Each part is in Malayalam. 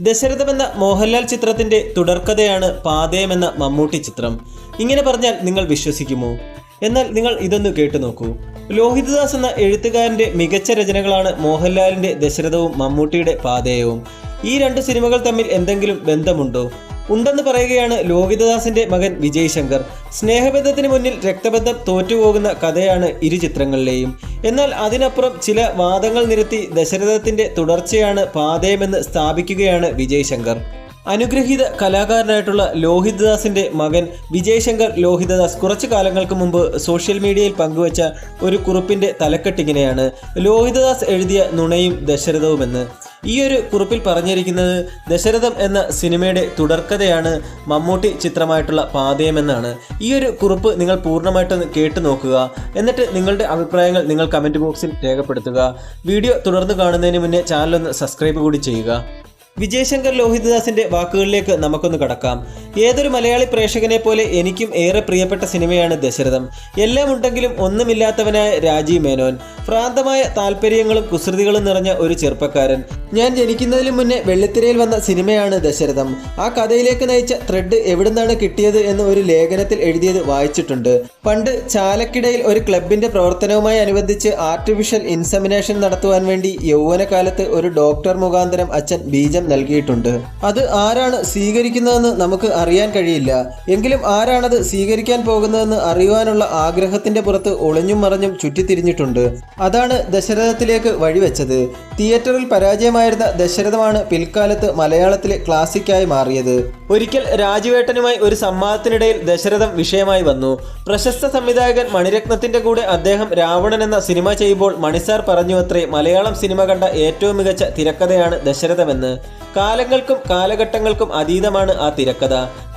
ദശരഥം എന്ന മോഹൻലാൽ ചിത്രത്തിന്റെ തുടർക്കഥയാണ് പാതയം എന്ന മമ്മൂട്ടി ചിത്രം. ഇങ്ങനെ പറഞ്ഞാൽ നിങ്ങൾ വിശ്വസിക്കുമോ? എന്നാൽ നിങ്ങൾ ഇതൊന്ന് കേട്ടു നോക്കൂ. ലോഹിതദാസ് എന്ന എഴുത്തുകാരന്റെ മികച്ച രചനകളാണ് മോഹൻലാലിന്റെ ദശരഥവും മമ്മൂട്ടിയുടെ പാതയവും. ഈ രണ്ട് സിനിമകൾ തമ്മിൽ എന്തെങ്കിലും ബന്ധമുണ്ടോ? ഉണ്ടെന്ന് പറയുകയാണ് ലോഹിതദാസിന്റെ മകൻ വിജയ് ശങ്കർ. സ്നേഹബന്ധത്തിന് മുന്നിൽ രക്തബന്ധം തോറ്റുപോകുന്ന കഥയാണ് ഇരു ചിത്രങ്ങളിലെയും. എന്നാൽ അതിനപ്പുറം ചില വാദങ്ങൾ നിരത്തി ദശരഥത്തിന്റെ തുടർച്ചയാണ് പാതയമെന്ന് സ്ഥാപിക്കുകയാണ് വിജയ് ശങ്കർ. അനുഗ്രഹീത കലാകാരനായിട്ടുള്ള ലോഹിതദാസിന്റെ മകൻ വിജയ് ശങ്കർ ലോഹിതദാസ് കുറച്ചു കാലങ്ങൾക്ക് മുമ്പ് സോഷ്യൽ മീഡിയയിൽ പങ്കുവച്ച ഒരു കുറിപ്പിന്റെ തലക്കെട്ടിങ്ങനെയാണ്: ലോഹിതദാസ് എഴുതിയ നുണയും ദശരഥവുമെന്ന്. ഈ ഒരു കുറിപ്പിൽ പറഞ്ഞിരിക്കുന്നത് ദശരഥം എന്ന സിനിമയുടെ തുടർക്കഥയാണ് മമ്മൂട്ടി ചിത്രമായിട്ടുള്ള പാതയമെന്നാണ്. ഈ ഒരു കുറിപ്പ് നിങ്ങൾ പൂർണ്ണമായിട്ടൊന്ന് കേട്ടു നോക്കുക. എന്നിട്ട് നിങ്ങളുടെ അഭിപ്രായങ്ങൾ നിങ്ങൾ കമൻറ്റ് ബോക്സിൽ രേഖപ്പെടുത്തുക. വീഡിയോ തുടർന്ന് കാണുന്നതിന് മുന്നേ ചാനലൊന്ന് സബ്സ്ക്രൈബ് കൂടി ചെയ്യുക. വിജയ് ശങ്കർ ലോഹിതദാസിന്റെ വാക്കുകളിലേക്ക് നമുക്കൊന്ന് കടക്കാം. ഏതൊരു മലയാളി പ്രേക്ഷകനെ പോലെ എനിക്കും ഏറെ പ്രിയപ്പെട്ട സിനിമയാണ് ദശരഥം. എല്ലാം ഉണ്ടെങ്കിലും ഒന്നുമില്ലാത്തവനായ രാജീവ് മേനോൻ, ഭ്രാന്തമായ താല്പര്യങ്ങളും കുസൃതികളും നിറഞ്ഞ ഒരു ചെറുപ്പക്കാരൻ. ഞാൻ ജനിക്കുന്നതിന് മുന്നേ വെള്ളിത്തിരയിൽ വന്ന സിനിമയാണ് ദശരഥം. ആ കഥയിലേക്ക് നയിച്ച ത്രെഡ് എവിടുന്നാണ് കിട്ടിയത് എന്ന് ഒരു ലേഖനത്തിൽ എഴുതിയത് വായിച്ചിട്ടുണ്ട്. പണ്ട് ചാലക്കിടയിൽ ഒരു ക്ലബിന്റെ പ്രവർത്തനവുമായി അനുബന്ധിച്ച് ആർട്ടിഫിഷ്യൽ ഇൻസെമിനേഷൻ നടത്തുവാൻ വേണ്ടി യൗവനകാലത്ത് ഒരു ഡോക്ടർ മുഖാന്തരം അച്ഛൻ ബീജം നൽകിയിട്ടുണ്ട്. അത് ആരാണ് സ്വീകരിക്കുന്നതെന്ന് നമുക്ക് അറിയാൻ കഴിയില്ല. എങ്കിലും ആരാണത് സ്വീകരിക്കാൻ പോകുന്നതെന്ന് അറിയുവാനുള്ള ആഗ്രഹത്തിന്റെ പുറത്ത് ഒളിഞ്ഞും മറഞ്ഞും ചുറ്റിത്തിരിഞ്ഞിട്ടുണ്ട്. അതാണ് ദശരഥത്തിലേക്ക് വഴിവെച്ചത്. തിയേറ്ററിൽ പരാജയമായിരുന്ന ദശരഥമാണ് പിൽക്കാലത്ത് മലയാളത്തിലെ ക്ലാസിക്കായി മാറിയത്. ഒരിക്കൽ രാജുവേട്ടനുമായി ഒരു സംവാദത്തിനിടയിൽ ദശരഥം വിഷയമായി വന്നു. പ്രശസ്ത സംവിധായകൻ മണിരത്നത്തിന്റെ കൂടെ അദ്ദേഹം രാവണൻ എന്ന സിനിമ ചെയ്യുമ്പോൾ മണിസാർ പറഞ്ഞുവത്രേ മലയാളം സിനിമ കണ്ട ഏറ്റവും മികച്ച തിരക്കഥയാണ് ദശരഥമെന്ന്. കാലങ്ങൾക്കും കാലഘട്ടങ്ങൾക്കും അതീതമാണ് ആ തിരക്കഥ.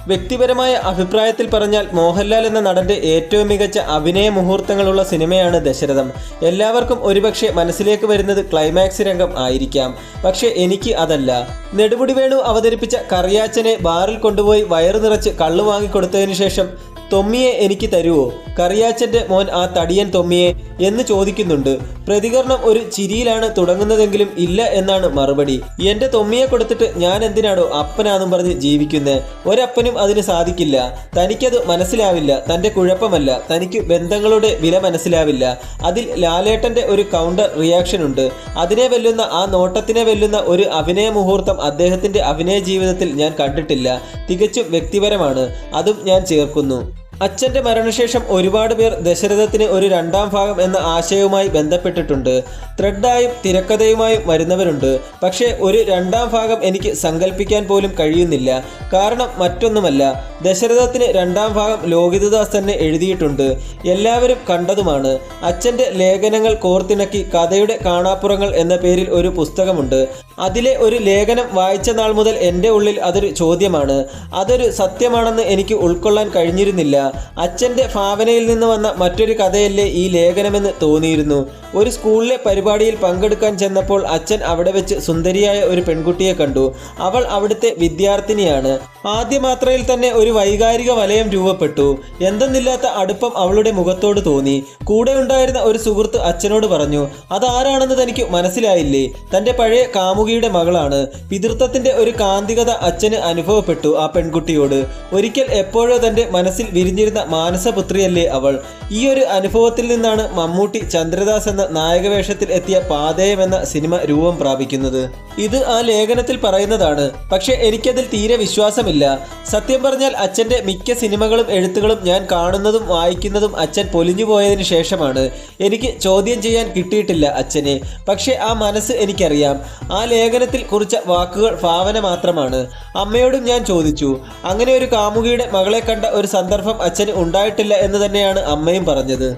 വ്യക്തിപരമായ അഭിപ്രായത്തിൽ പറഞ്ഞാൽ മോഹൻലാൽ എന്ന നടന്റെ ഏറ്റവും മികച്ച അഭിനയ മുഹൂർത്തങ്ങളുള്ള സിനിമയാണ് ദശരഥം. എല്ലാവർക്കും ഒരുപക്ഷെ മനസ്സിലേക്ക് വരുന്നത് ക്ലൈമാക്സ് രംഗം ആയിരിക്കാം. പക്ഷെ എനിക്ക് അതല്ല. നെടുമുടി വേണു അവതരിപ്പിച്ച കറിയാച്ചനെ ബാറിൽ കൊണ്ടുപോയി വയറു നിറച്ച് കള്ളു വാങ്ങിക്കൊടുത്തതിനു ശേഷം തൊമ്മിയെ എനിക്ക് തരുവോ, കറിയാച്ചന്റെ മോൻ ആ തടിയൻ തൊമ്മിയെ എന്ന് ചോദിക്കുന്നുണ്ട്. പ്രതികരണം ഒരു ചിരിയിലാണ് തുടങ്ങുന്നതെങ്കിലും ഇല്ല എന്നാണ് മറുപടി. എന്റെ തൊമ്മിയെ കൊടുത്തിട്ട് ഞാൻ എന്തിനാണോ അപ്പനാന്നും പറഞ്ഞ് ജീവിക്കുന്നത്? ഒരപ്പനും അതിന് സാധിക്കില്ല. തനിക്കത് മനസ്സിലാവില്ല. തന്റെ കുഴപ്പമല്ല, തനിക്ക് ബന്ധങ്ങളുടെ വില മനസ്സിലാവില്ല. അതിൽ ലാലേട്ടന്റെ ഒരു കൗണ്ടർ റിയാക്ഷൻ ഉണ്ട്. അതിനെ വെല്ലുന്ന, ആ നോട്ടത്തിനെ വെല്ലുന്ന ഒരു അഭിനയ മുഹൂർത്തം അദ്ദേഹത്തിന്റെ അഭിനയ ജീവിതത്തിൽ ഞാൻ കണ്ടിട്ടില്ല. തികച്ചും വ്യക്തിപരമാണ്. അതും ഞാൻ ചേർക്കുന്നു. അച്ഛൻ്റെ മരണശേഷം ഒരുപാട് പേർ ദശരഥത്തിന് ഒരു രണ്ടാം ഭാഗം എന്ന ആശയവുമായി ബന്ധപ്പെട്ടിട്ടുണ്ട്. ത്രെഡായും തിരക്കഥയുമായും വരുന്നവരുണ്ട്. പക്ഷേ ഒരു രണ്ടാം ഭാഗം എനിക്ക് സങ്കല്പിക്കാൻ പോലും കഴിയുന്നില്ല. കാരണം മറ്റൊന്നുമല്ല, ദശരഥത്തിന് രണ്ടാം ഭാഗം ലോഹിതദാസ് തന്നെ എഴുതിയിട്ടുണ്ട്. എല്ലാവരും കണ്ടതുമാണ്. അച്ഛൻ്റെ ലേഖനങ്ങൾ കോർത്തിണക്കി കഥയുടെ കാണാപ്പുറങ്ങൾ എന്ന പേരിൽ ഒരു പുസ്തകമുണ്ട്. അതിലെ ഒരു ലേഖനം വായിച്ച നാൾ മുതൽ എൻ്റെ ഉള്ളിൽ അതൊരു ചോദ്യമാണ്. അതൊരു സത്യമാണെന്ന് എനിക്ക് ഉൾക്കൊള്ളാൻ കഴിഞ്ഞിരുന്നില്ല. അച്ഛൻ്റെ ഭാവനയിൽ നിന്ന് വന്ന മറ്റൊരു കഥയല്ലേ ഈ ലേഖനമെന്ന് തോന്നിയിരുന്നു. ഒരു സ്കൂളിലെ പരിപാടിയിൽ പങ്കെടുക്കാൻ ചെന്നപ്പോൾ അച്ഛൻ അവിടെ വെച്ച് സുന്ദരിയായ ഒരു പെൺകുട്ടിയെ കണ്ടു. അവൾ അവിടുത്തെ വിദ്യാർത്ഥിനിയാണ്. ആദ്യ മാത്രയിൽ തന്നെ ഒരു വൈകാരിക വലയം രൂപപ്പെട്ടു. എന്തെന്നില്ലാത്ത അടുപ്പം അവളുടെ മുഖത്തോട് തോന്നി. കൂടെ ഉണ്ടായിരുന്ന ഒരു സുഹൃത്ത് അച്ഛനോട് പറഞ്ഞു, അതാരാണെന്ന് തനിക്ക് മനസ്സിലായില്ലേ? തൻ്റെ പഴയ കാമുകിയുടെ മകളാണ്. പിതൃത്വത്തിന്റെ ഒരു കാന്തികത അച്ഛന് അനുഭവപ്പെട്ടു ആ പെൺകുട്ടിയോട്. ഒരിക്കൽ എപ്പോഴോ തൻ്റെ മനസ്സിൽ വിരിഞ്ഞിരുന്ന മാനസപുത്രിയല്ലേ അവൾ. ഈ ഒരു അനുഭവത്തിൽ നിന്നാണ് മമ്മൂട്ടി ചന്ദ്രദാസ് എന്ന നായകവേഷത്തിൽ എത്തിയ പാതയം എന്ന സിനിമ രൂപം പ്രാപിക്കുന്നത്. ഇത് ആ ലേഖനത്തിൽ പറയുന്നതാണ്. പക്ഷെ എനിക്കതിൽ തീരെ വിശ്വാസമില്ല. സത്യം പറഞ്ഞാൽ അച്ഛൻ്റെ മിക്ക സിനിമകളും എഴുത്തുകളും ഞാൻ കാണുന്നതും വായിക്കുന്നതും അച്ഛൻ പൊലിഞ്ഞു പോയതിനു ശേഷമാണ്. എനിക്ക് ചോദ്യം ചെയ്യാൻ കിട്ടിയിട്ടില്ല അച്ഛനെ. പക്ഷെ ആ മനസ്സ് എനിക്കറിയാം. ആ ലേഖനത്തിൽ കുറിച്ച വാക്കുകൾ ഭാവന മാത്രമാണ്. അമ്മയോടും ഞാൻ ചോദിച്ചു. അങ്ങനെ ഒരു കാമുകിയുടെ മകളെ കണ്ട ഒരു സന്ദർഭം അച്ഛന് ഉണ്ടായിട്ടില്ല എന്ന് തന്നെയാണ് അമ്മയും പറഞ്ഞത്.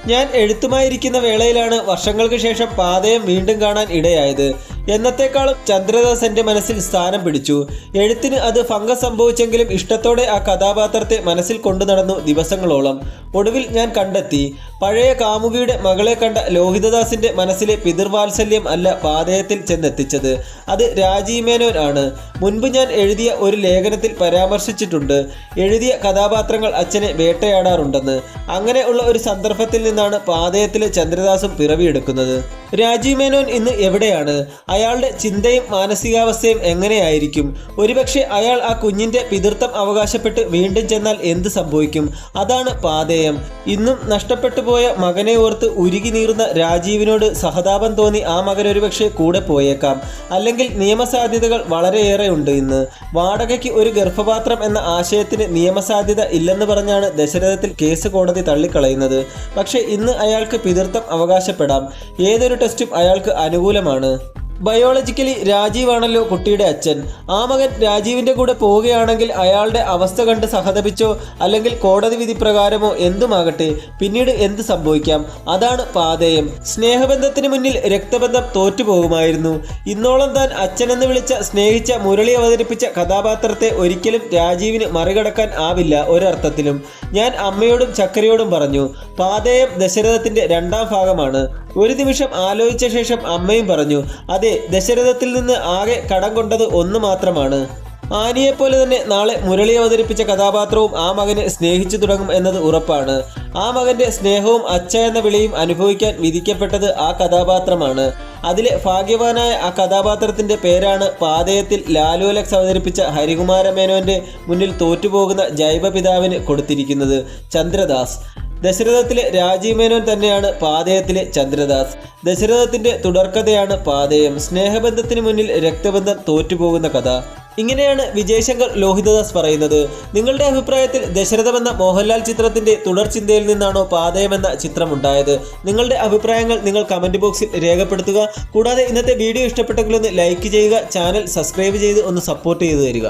ഞാൻ എഴുത്തുമായിരിക്കുന്ന വേളയിലാണ് വർഷങ്ങൾക്ക് ശേഷം പാതയം വീണ്ടും കാണാൻ ഇടയായത്. എന്നത്തെക്കാളും ചന്ദ്രദാസ് എൻ്റെ മനസ്സിൽ സ്ഥാനം പിടിച്ചു. എഴുത്തിന് അത് ഭംഗം സംഭവിച്ചെങ്കിലും ഇഷ്ടത്തോടെ ആ കഥാപാത്രത്തെ മനസ്സിൽ കൊണ്ടു നടന്നു ദിവസങ്ങളോളം. ഒടുവിൽ ഞാൻ കണ്ടെത്തി, പഴയ കാമുകിയുടെ മകളെ കണ്ട ലോഹിതദാസിൻ്റെ മനസ്സിലെ പിതൃവാത്സല്യം അല്ല പാതയത്തിൽ ചെന്നെത്തിച്ചത്. അത് രാജീവ് മേനോൻ ആണ്. മുൻപ് ഞാൻ എഴുതിയ ഒരു ലേഖനത്തിൽ പരാമർശിച്ചിട്ടുണ്ട്, എഴുതിയ കഥാപാത്രങ്ങൾ അച്ഛനെ വേട്ടയാടാറുണ്ടെന്ന്. അങ്ങനെ ഉള്ള ഒരു സന്ദർഭത്തിൽ നിന്നാണ് പാതയത്തിലെ ചന്ദ്രദാസും പിറവിയെടുക്കുന്നത്. രാജീവ് മേനോൻ ഇന്ന് എവിടെയാണ്? അയാളുടെ ചിന്തയും മാനസികാവസ്ഥയും എങ്ങനെയായിരിക്കും? ഒരുപക്ഷെ അയാൾ ആ കുഞ്ഞിൻ്റെ പിതൃത്വം അവകാശപ്പെട്ട് വീണ്ടും ചെന്നാൽ എന്ത് സംഭവിക്കും? അതാണ് പാഥേയം. ഇന്നും നഷ്ടപ്പെട്ടു പോയ മകനെ ഓർത്ത് ഉരുകി നീറുന്ന രാജീവിനോട് സഹതാപം തോന്നി ആ മകൻ ഒരുപക്ഷെ കൂടെ പോയേക്കാം. അല്ലെങ്കിൽ നിയമസാധ്യതകൾ വളരെയേറെ ഉണ്ട്. ഇന്ന് വാടകയ്ക്ക് ഒരു ഗർഭപാത്രം എന്ന ആശയത്തിന് നിയമസാധ്യത ഇല്ലെന്ന് പറഞ്ഞാണ് ദശരഥത്തിൽ കേസ് കോടതി തള്ളിക്കളയുന്നത്. പക്ഷേ ഇന്ന് അയാൾക്ക് പിതൃത്വം അവകാശപ്പെടാം. ഏതൊരു ടെസ്റ്റും അയാൾക്ക് അനുകൂലമാണ്. ബയോളജിക്കലി രാജീവാണല്ലോ കുട്ടിയുടെ അച്ഛൻ. ആ മകൻ രാജീവിൻ്റെ കൂടെ പോവുകയാണെങ്കിൽ അയാളുടെ അവസ്ഥ കണ്ട് സഹതപിച്ചോ അല്ലെങ്കിൽ കോടതി വിധി പ്രകാരമോ എന്തുമാകട്ടെ പിന്നീട് എന്ത് സംഭവിക്കാം? അതാണ് പാഥേയം. സ്നേഹബന്ധത്തിന് മുന്നിൽ രക്തബന്ധം തോറ്റുപോകുമായിരുന്നു. ഇന്നോളം താൻ അച്ഛനെന്ന് വിളിച്ച സ്നേഹിച്ച മുരളി അവതരിപ്പിച്ച കഥാപാത്രത്തെ ഒരിക്കലും രാജീവിന് മറികടക്കാൻ ആവില്ല ഒരർത്ഥത്തിലും. ഞാൻ അമ്മയോടും ചക്കരയോടും പറഞ്ഞു, പാഥേയം ദശരഥത്തിൻ്റെ 2ാം ഭാഗമാണ്. ഒരു നിമിഷം ആലോചിച്ച ശേഷം അമ്മയും പറഞ്ഞു, അതെ, ദശരഥത്തിൽ നിന്ന് ആകെ കടം കൊണ്ടത് ഒന്ന് മാത്രമാണ്. ആനിയെപ്പോലെ തന്നെ നാളെ മുരളി അവതരിപ്പിച്ച കഥാപാത്രവും ആ മകനെ സ്നേഹിച്ചു തുടങ്ങും എന്നത് ഉറപ്പാണ്. ആ മകൻ്റെ സ്നേഹവും അച്ഛ എന്ന വിളിയും അനുഭവിക്കാൻ വിധിക്കപ്പെട്ടത് ആ കഥാപാത്രമാണ്. അതിലെ ഭാഗ്യവാനായ ആ കഥാപാത്രത്തിൻ്റെ പേരാണ് പാഥേയത്തിൽ ലാലു അലക്സ് അവതരിപ്പിച്ച ഹരികുമാര മേനോൻ്റെ മുന്നിൽ തോറ്റുപോകുന്ന ജൈവപിതാവിന് കൊടുത്തിരിക്കുന്നത്. ചന്ദ്രദാസ്. ദശരഥത്തിലെ രാജീവ് മേനോൻ തന്നെയാണ് പാഥേയത്തിലെ ചന്ദ്രദാസ്. ദശരഥത്തിൻ്റെ തുടർക്കഥയാണ് പാഥേയം. സ്നേഹബന്ധത്തിന് മുന്നിൽ രക്തബന്ധം തോറ്റുപോകുന്ന കഥ. ഇങ്ങനെയാണ് വിജയശങ്കർ ലോഹിതദാസ് പറയുന്നത്. നിങ്ങളുടെ അഭിപ്രായത്തിൽ ദശരഥമെന്ന മോഹൻലാൽ ചിത്രത്തിൻ്റെ തുടർചിന്തയിൽ നിന്നാണോ പാഥേയം എന്ന ചിത്രം ഉണ്ടായത്? നിങ്ങളുടെ അഭിപ്രായങ്ങൾ നിങ്ങൾ കമൻറ്റ് ബോക്സിൽ രേഖപ്പെടുത്തുക. കൂടാതെ ഇന്നത്തെ വീഡിയോ ഇഷ്ടപ്പെട്ടെങ്കിലൊന്ന് ലൈക്ക് ചെയ്യുക, ചാനൽ സബ്സ്ക്രൈബ് ചെയ്ത് ഒന്ന് സപ്പോർട്ട് ചെയ്തു തരിക.